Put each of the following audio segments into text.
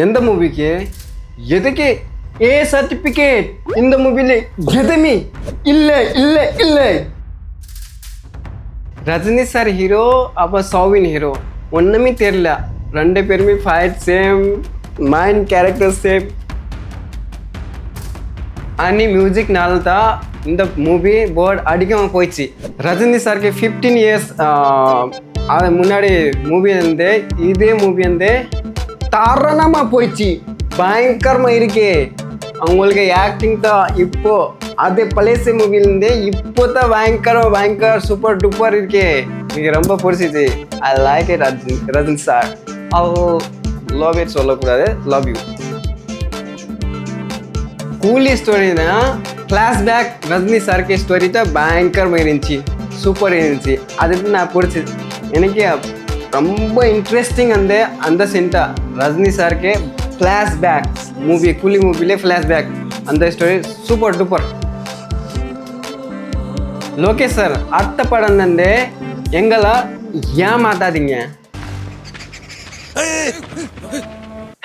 எந்த மூவிக்கு எதுக்கு ஏ சர்டிபிகேட் இந்த மூவில எதுவுமே இல்லை இல்லை இல்லை. ரஜினி சார் ஹீரோ அப்போ சௌவின் ஹீரோ ஒன்றுமே தெரியல. ரெண்டு பேருமே fight same, mind character same. அன்னி மியூசிக்னால தான் இந்த மூவி போர்டு அடிக்காமல் போயிடுச்சு. ரஜினி சாருக்கு 15 இயர்ஸ் அது முன்னாடி மூவி வந்து இதே மூவி வந்து தாரணமாக போயிடுச்சு. பயங்கரமாக இருக்கே அவங்களுக்கு ஆக்டிங் தான். இப்போ அது பழைய மூவிலேருந்து இப்போ தான் பயங்கர சூப்பர் டூப்பர் இருக்கே. எனக்கு ரொம்ப பிடிச்சிச்சு. I like it Rajini sir. Love it சொல்லக்கூடாது, லவ் யூ. கூலி ஸ்டோரினா ஃப்ளாஷ்பேக் ரஜினி சாருக்கு ஸ்டோரி தான் பயங்கரமாக இருந்துச்சு, சூப்பர் இருந்துச்சு. அதுக்கு நான் பிடிச்சது. எனக்கு ரொம்ப இன்ட்ரெஸ்டிங் அந்த சென்டா ரஜினி சாருக்கு ஃப்ளாஷ்பேக் மூவி, கூலி மூவிலே ஃப்ளாஷ்பேக் அந்த story super duper. Lokesh sir அடுத்த படம் வந்து எங்களை ஏமாத்தாதீங்க.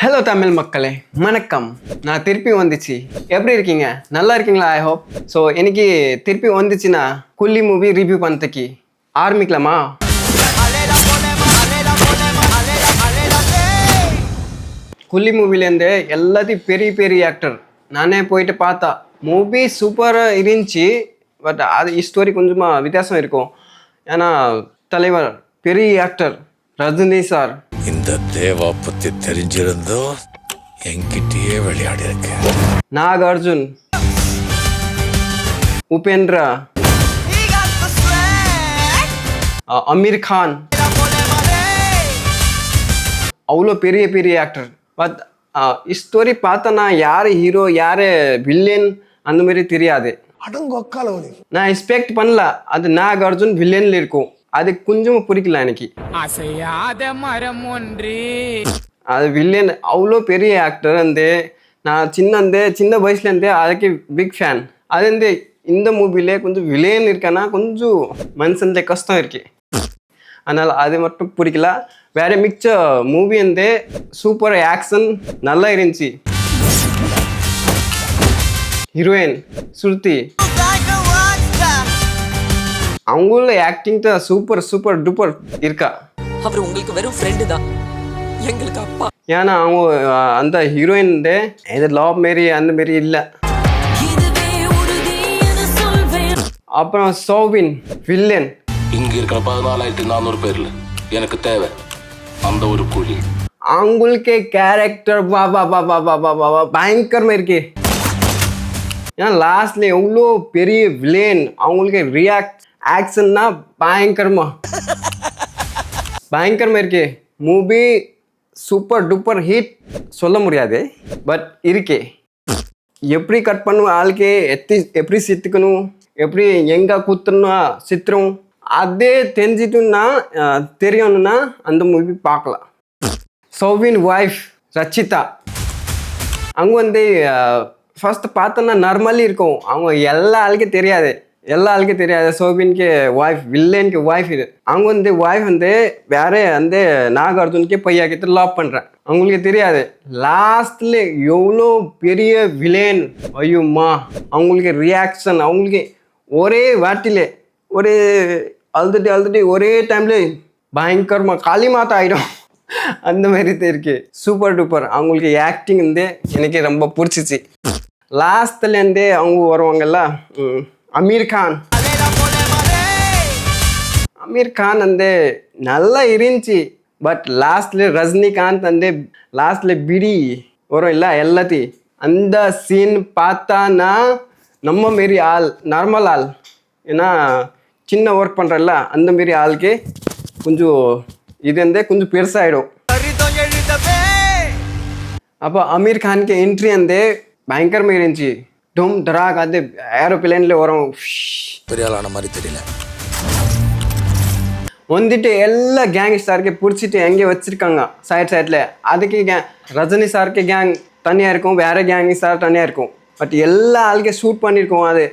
ஹலோ தமிழ் மக்களே, வணக்கம். நான் திருப்பி வந்துச்சு. எப்படி இருக்கீங்க? நல்லா இருக்கீங்களா? I hope so. எனக்கு திருப்பி வந்துச்சுன்னா கூலி மூவி ரிவ்யூ பண்ணதுக்கு ஆரம்பிக்கலாமா? கூலி மூவிலேருந்து எல்லாத்தையும் பெரிய ஆக்டர் நானே போயிட்டு பார்த்தா மூவி சூப்பராக இருந்துச்சு. பட் அது ஸ்டோரி கொஞ்சமாக வித்தியாசம் இருக்கும். ஏன்னா தலைவர் பெரிய ஆக்டர் ரஜினி சார். இந்த தேவா பத்தி தெரிஞ்சிருந்தோ என்கிட்டயே விளையாடி இருக்க. நாகார்ஜுன், உபேந்திரா, அமீர் கான், அவ்வளோ பெரிய ஆக்டர். பட் ஸ்டோரி பார்த்தனா யார் ஹீரோ யார் வில்லன் அந்த மாதிரி தெரியாது. நான் எக்ஸ்பெக்ட் பண்ணல அது நாகார்ஜுன் வில்லன்ல இருக்கும். அது கொஞ்சம் பிடிக்கல எனக்கு. அது வில்லன் அவ்வளோ பெரிய ஆக்டர் வந்து நான் சின்ன வயசுலேருந்தே அதுக்கு பிக் ஃபேன். அது வந்து இந்த மூவிலே கொஞ்சம் வில்லன் இருக்கானா கொஞ்சம் மனுஷன் கஷ்டம் இருக்கு. அதனால் அது மட்டும் பிடிக்கல. வேற மிச்ச மூவி வந்து சூப்பர் ஆக்ஷன் நல்லா இருந்துச்சு. ஹீரோயின் ஸ்ருதி அவங்களோட ஆக்டிங் தான் சூப்பர் டூப்பர் இருக்கா. அவர் உங்களுக்கு வெறும் ஃப்ரெண்டு தான், எங்களுக்கு அப்பா. ஏன்னா அவங்க அந்த ஹீரோயின் இது லவ் மாரி அந்த மாரி இல்லை. அப்புறம் சௌவின் வில்லன். இங்க இருக்கிற 14,400 பேர்ல எனக்கு தேவை அந்த ஒரு கூலி. அவங்களுக்கு கேரக்டர் பயங்கரமா இருக்கு. ஏன்னா லாஸ்ட்ல எவ்வளோ பெரிய வில்லன் அவங்களுக்கு ரியாக்ட் ஆக்ஷன்னா பயங்கரமா இருக்கு. மூவி சூப்பர் டூப்பர் ஹிட் சொல்ல முடியாது, பட் இருக்கே. எப்படி கட் பண்ணுவோம் ஆளுக்கே, எப்படி சித்துக்கணும், எப்படி எங்கே குத்தணும் சித்திரம் அதே தெரிஞ்சிட்டுன்னா தெரியணும்னா அந்த மூவி பார்க்கலாம். சௌவின் ஒய்ஃப் ரச்சிதா அவங்க வந்து ஃபர்ஸ்ட் பார்த்தோன்னா நார்மலி இருக்கும். அவங்க எல்லா ஆளுக்கும் தெரியாது சௌவின்க்கு ஒய்ஃப், வில்லனுக்கு ஒய்ஃப். இது அவங்க வந்து ஒய்ஃப் வந்து வேற வந்து நாகார்ஜுனுக்கு பையாக்கிட்டு லவ் பண்ணுறேன். அவங்களுக்கு தெரியாது. லாஸ்ட்ல எவ்வளோ பெரிய வில்லன் ஐயோம்மா. அவங்களுக்கு ரியாக்ஷன் அவங்களுக்கு ஒரே வாட்டிலே ஒரு அழுதுட்டு ஒரே டைம்ல பயங்கரமா காளி மாதா ஆயிடும். அந்த மாதிரி தான் இருக்கு. Super duper. அவங்களுக்கு ஆக்டிங் வந்து எனக்கு ரொம்ப பிடிச்சிச்சு. லாஸ்ட்லேருந்தே அவங்க வருவாங்கல்ல அமீர் கான் வந்து நல்லா இருந்துச்சு. பட் லாஸ்ட்ல ரஜினிகாந்த் வந்து லாஸ்ட்ல பிடி வரும் இல்லை எல்லாத்தையும் அந்த சீன் பார்த்தானா நம்ம மாரி ஆள், நார்மல் ஆள், ஏன்னா சின்ன ஒர்க் பண்ணுறல்ல அந்த மாரி ஆளுக்கு கொஞ்சம் இது வந்து கொஞ்சம் பெருசாகிடும். அப்போ அமீர் கானுக்கு என்ட்ரி வந்து பயங்கரமாக இருந்துச்சு. டோம் டராக் அது ஏரோப்ளேன்ல வரும் பெரியாளான மாதிரி தெரியல. வந்துட்டு எல்லா கேங் ஸ்டாருக்கு பிடிச்சிட்டு எங்கே வச்சிருக்காங்க சைடில். அதுக்கு ரஜினி சாருக்கு கேங் தனியாக இருக்கும், வேற கேங் ஸ்டார் தனியாக இருக்கும். பட் எல்லா ஆளுக்கே ஷூட் பண்ணியிருக்கோம். அது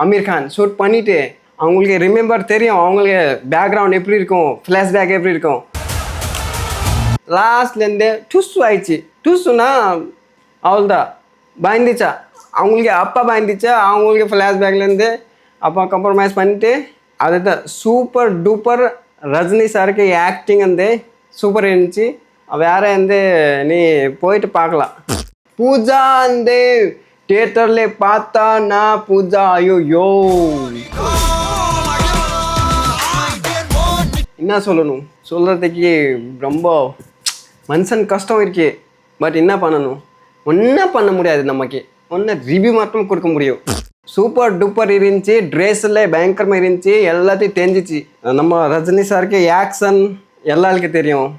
அமீர் கான் ஷூட் பண்ணிட்டு அவங்களுக்கு ரிமெம்பர் தெரியும் அவங்களுக்கு பேக்ரவுண்ட் எப்படி இருக்கும், ஃப்ளாஷ்பேக் எப்படி இருக்கும். லாஸ்ட்லேருந்து டுஸ் ஆயிடுச்சு. டுஸ்ஸுனா அவ்வளோதான் பயந்துச்சா, அவங்களுக்கு அப்பா பயந்துச்சா, அவங்களுக்கு ஃப்ளாஷ்பேக்லேருந்து அப்பா காம்ப்ரமைஸ் பண்ணிட்டு அதுதான் சூப்பர் டூப்பர். ரஜினி சாருக்கு ஆக்டிங் வந்து சூப்பர் இருந்துச்சு. வேற வந்து நீ போயிட்டு பார்க்கலாம். பூஜா வந்து தியேட்டர்ல பார்த்தா நான் பூஜா ஐயோ என்ன சொல்லணும், சொல்கிறதுக்கு ரொம்ப மனுஷன் கஷ்டம் இருக்கு. பட் என்ன பண்ணணும், ஒன்றும் பண்ண முடியாது. நமக்கு ஒன்று ரிவ்யூ மட்டும் கொடுக்க முடியும். சூப்பர் டூப்பர் இருந்துச்சு, ட்ரெஸ்ஸில் பயங்கரமாக இருந்துச்சு, எல்லாத்தையும் தெரிஞ்சிச்சு. நம்ம ரஜினி சாருக்கு ஆக்ஷன் எல்லாருக்கும் தெரியும்.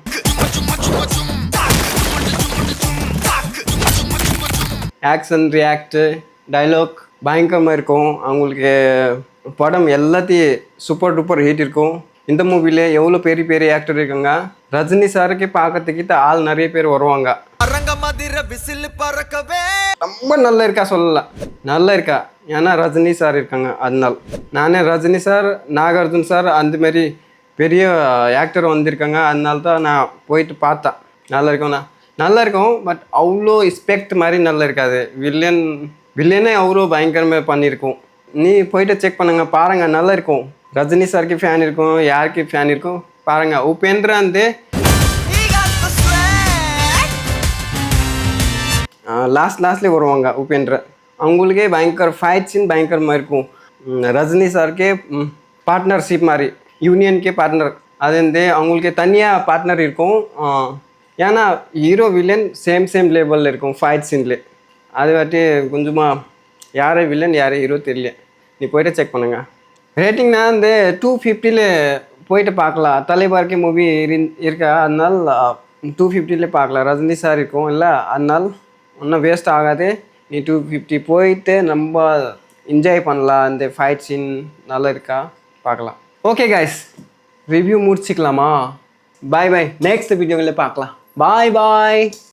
ஆக்ஷன் ரியாக்ட் டைலாக் பயங்கரமாக இருக்கும். அவங்களுக்கு படம் எல்லாத்தையும் சூப்பர் டூப்பர் ஹிட் இருக்கும். இந்த மூவில எவ்வளோ பெரிய பெரிய ஆக்டர் இருக்காங்க. ரஜினி சாருக்கு பார்க்கறதுக்கிட்ட ஆள் நிறைய பேர் வருவாங்க. ரொம்ப நல்லா இருக்கா சொல்லலாம், நல்லா இருக்கா. ஏன்னா ரஜினி சார் இருக்காங்க, அதனால. நானே ரஜினி சார், நாகார்ஜுன் சார் அந்த மாதிரி பெரிய ஆக்டர் வந்திருக்காங்க, அதனால தான் நான் போயிட்டு பார்த்தேன். நல்லா இருக்கும்ண்ணா, நல்லா இருக்கும். பட் அவ்வளோ எக்ஸ்பெக்ட் மாதிரி நல்லா இருக்காது. வில்லனே அவ்வளோ பயங்கரமாக பண்ணியிருக்கோம். நீ போயிட்டு செக் பண்ணுங்க, பாருங்க, நல்லா இருக்கும். ரஜினி சாருக்கு ஃபேன் இருக்கும், யாருக்கு ஃபேன் இருக்கும் பாருங்க. உபேந்திரா வந்து லாஸ்ட்லேயே வருவாங்க. உபேந்திரா அவங்களுக்கே பயங்கர ஃபைட் சீன் பயங்கரமாக இருக்கும். ரஜினி சாருக்கே பார்ட்னர்ஷிப் மாதிரி, யூனியனுக்கே பார்ட்னர். அது வந்து அவங்களுக்கு தனியாக பார்ட்னர் இருக்கும். ஏன்னா ஹீரோ வில்லன் சேம் லெவலில் இருக்கும் ஃபைட் சீன்ல. அது வாட்டி கொஞ்சமாக யாரே வில்லன் யாரே ஹீரோ தெரியல. நீ போய்ட்டு செக் பண்ணுங்க. ரேட்டிங்னா வந்து 250 போயிட்டு பார்க்கலாம். தலைபார்க்கி மூவி இருக்கா, அதனால் 250 பார்க்கலாம். ரஜினி சார் இருக்கும் இல்லை, அதனால் ஒன்றும் வேஸ்ட் ஆகாது. நீ 250 போயிட்டு நம்ம என்ஜாய் பண்ணலாம். அந்த ஃபைட் சீன் நல்லா இருக்கா பார்க்கலாம். ஓகே கைஸ், ரிவ்யூ முடிச்சிக்கலாமா? பாய் பாய், நெக்ஸ்ட் வீடியோவில் பார்க்கலாம். பாய் பாய்.